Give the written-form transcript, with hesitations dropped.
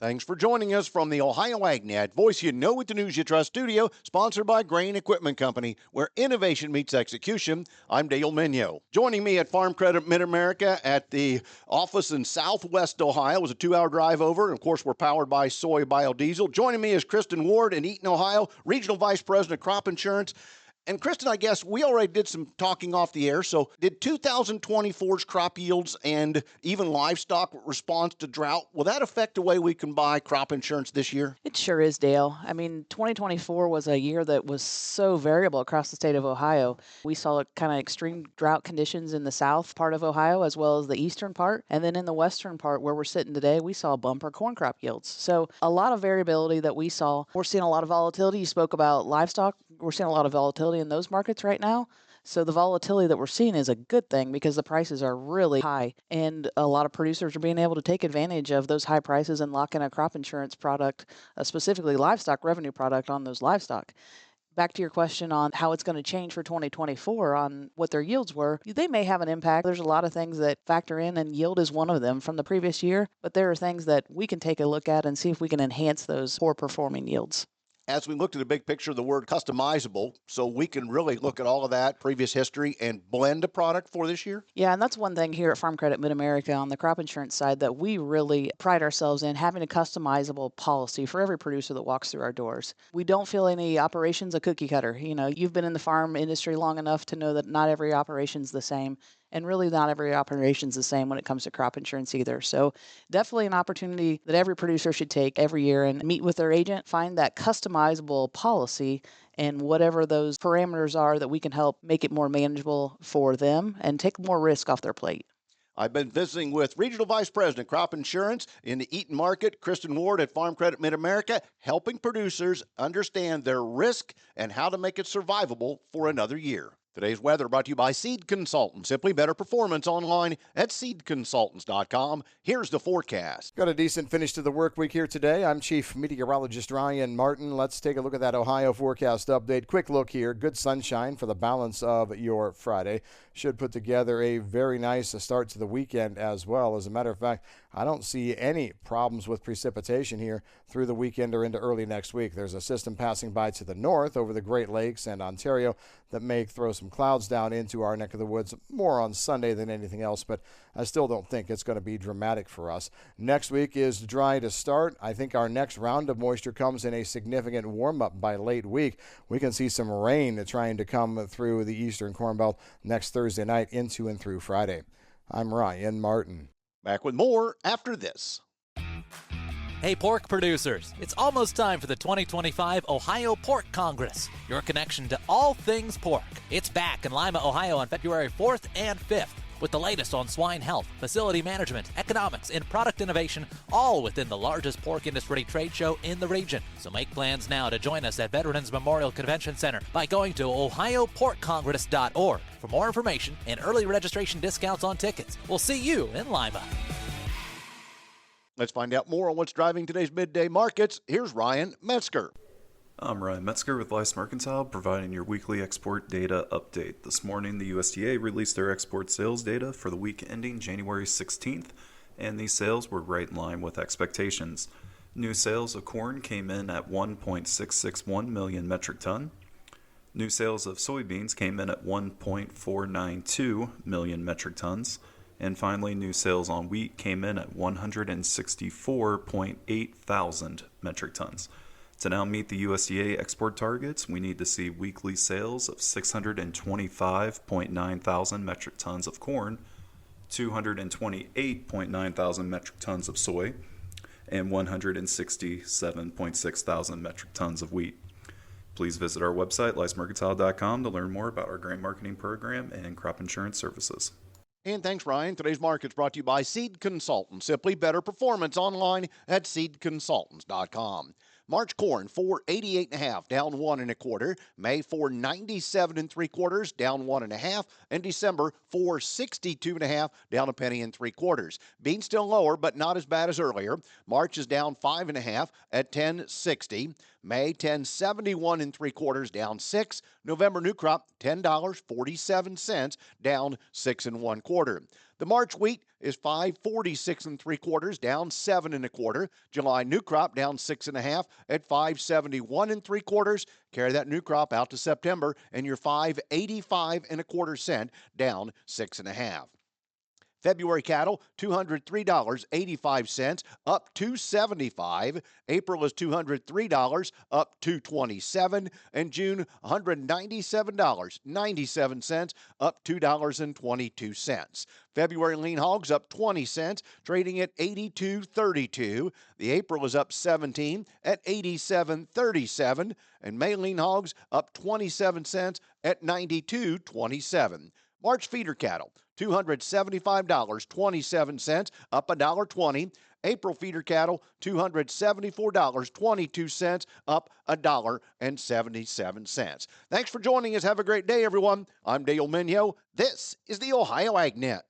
Thanks for joining us from the Ohio AgNet Voice You Know with the News You Trust studio, sponsored by Grain Equipment Company, where innovation meets execution. I'm Dale Minyo. Joining me at Farm Credit Mid-America at the office in Southwest Ohio. It was a 2-hour drive over. And of course, we're powered by soy biodiesel. Joining me is Kristen Ward in Eaton, Ohio, Regional Vice President of Crop Insurance. And Kristen, I guess we already did some talking off the air. So did 2024's crop yields and even livestock response to drought, will that affect the way we can buy crop insurance this year? It sure is, Dale. I mean, 2024 was a year that was so variable across the state of Ohio. We saw kind of extreme drought conditions in the south part of Ohio as well as the eastern part. And then in the western part where we're sitting today, we saw bumper corn crop yields. So a lot of variability that we saw. We're seeing a lot of volatility. You spoke about livestock. We're seeing a lot of volatility in those markets right now. So the volatility that we're seeing is a good thing because the prices are really high and a lot of producers are being able to take advantage of those high prices and lock in a crop insurance product, specifically livestock revenue product on those livestock. Back to your question on how it's going to change for 2024 on what their yields were, they may have an impact. There's a lot of things that factor in, and yield is one of them from the previous year, but there are things that we can take a look at and see if we can enhance those poor performing yields. As we looked at the big picture, the word customizable, so we can really look at all of that previous history and blend a product for this year? Yeah, and that's one thing here at Farm Credit Mid-America on the crop insurance side that we really pride ourselves in, having a customizable policy for every producer that walks through our doors. We don't feel any operation's a cookie cutter. You know, you've been in the farm industry long enough to know that not every operation's the same. And really not every operation's the same when it comes to crop insurance either. So definitely an opportunity that every producer should take every year and meet with their agent, find that customizable policy and whatever those parameters are that we can help make it more manageable for them and take more risk off their plate. I've been visiting with Regional Vice President Crop Insurance in the Eaton market, Kristen Ward at Farm Credit Mid-America, helping producers understand their risk and how to make it survivable for another year. Today's weather brought to you by Seed Consultants. Simply better performance online at seedconsultants.com. Here's the forecast. Got a decent finish to the work week here today. I'm Chief Meteorologist Ryan Martin. Let's take a look at that Ohio forecast update. Quick look here. Good sunshine for the balance of your Friday. Should put together a very nice start to the weekend as well. As a matter of fact, I don't see any problems with precipitation here through the weekend or into early next week. There's a system passing by to the north over the Great Lakes and Ontario that may throw some clouds down into our neck of the woods more on Sunday than anything else, but I still don't think it's going to be dramatic for us. Next week is dry to start. I think our next round of moisture comes in a significant warm-up by late week. We can see some rain trying to come through the eastern Corn Belt next Thursday night into and through Friday. I'm Ryan Martin. Back with more after this. Hey, pork producers, it's almost time for the 2025 Ohio Pork Congress, your connection to all things pork. It's back in Lima, Ohio on February 4th and 5th with the latest on swine health, facility management, economics, and product innovation, all within the largest pork industry trade show in the region. So make plans now to join us at Veterans Memorial Convention Center by going to ohioporkcongress.org for more information and early registration discounts on tickets. We'll see you in Lima. Let's find out more on what's driving today's midday markets. Here's Ryan Metzger. I'm Ryan Metzger with Lice Mercantile, providing your weekly export data update. This morning, the USDA released their export sales data for the week ending January 16th, and these sales were right in line with expectations. New sales of corn came in at 1.661 million metric ton. New sales of soybeans came in at 1.492 million metric tons. And finally, new sales on wheat came in at 164.8 thousand metric tons. To now meet the USDA export targets, we need to see weekly sales of 625.9 thousand metric tons of corn, 228.9 thousand metric tons of soy, and 167.6 thousand metric tons of wheat. Please visit our website, licemercantile.com, to learn more about our grain marketing program and crop insurance services. And thanks, Ryan. Today's market's brought to you by Seed Consultants. Simply better performance online at seedconsultants.com. March corn, 488.5, down 1 1/4. May, 497 3/4, down 1 1/2. And December, 462.5, down 1 3/4. Beans still lower, but not as bad as earlier. March is down 5 1/2 at 10.60. May, 1071 3/4, down 6. November new crop, $10.47, down 6 1/4. The March wheat is 546 3/4, down 7 1/4. July new crop down 6 1/2 at 571 3/4. Carry that new crop out to September, and you're 585 1/4 cent, down 6 1/2. February cattle, $203.85, up $2.75. April is $203, up $2.27. And June, $197.97, up $2.22. February lean hogs up 20 cents, trading at 82.32. The April is up 17 at 87.37. And May lean hogs up 27 cents at 92.27. March feeder cattle, $275.27, up $1.20. April feeder cattle, $274.22, up $1.77. Thanks for joining us. Have a great day, everyone. I'm Dale Minyo. This is the Ohio AgNet.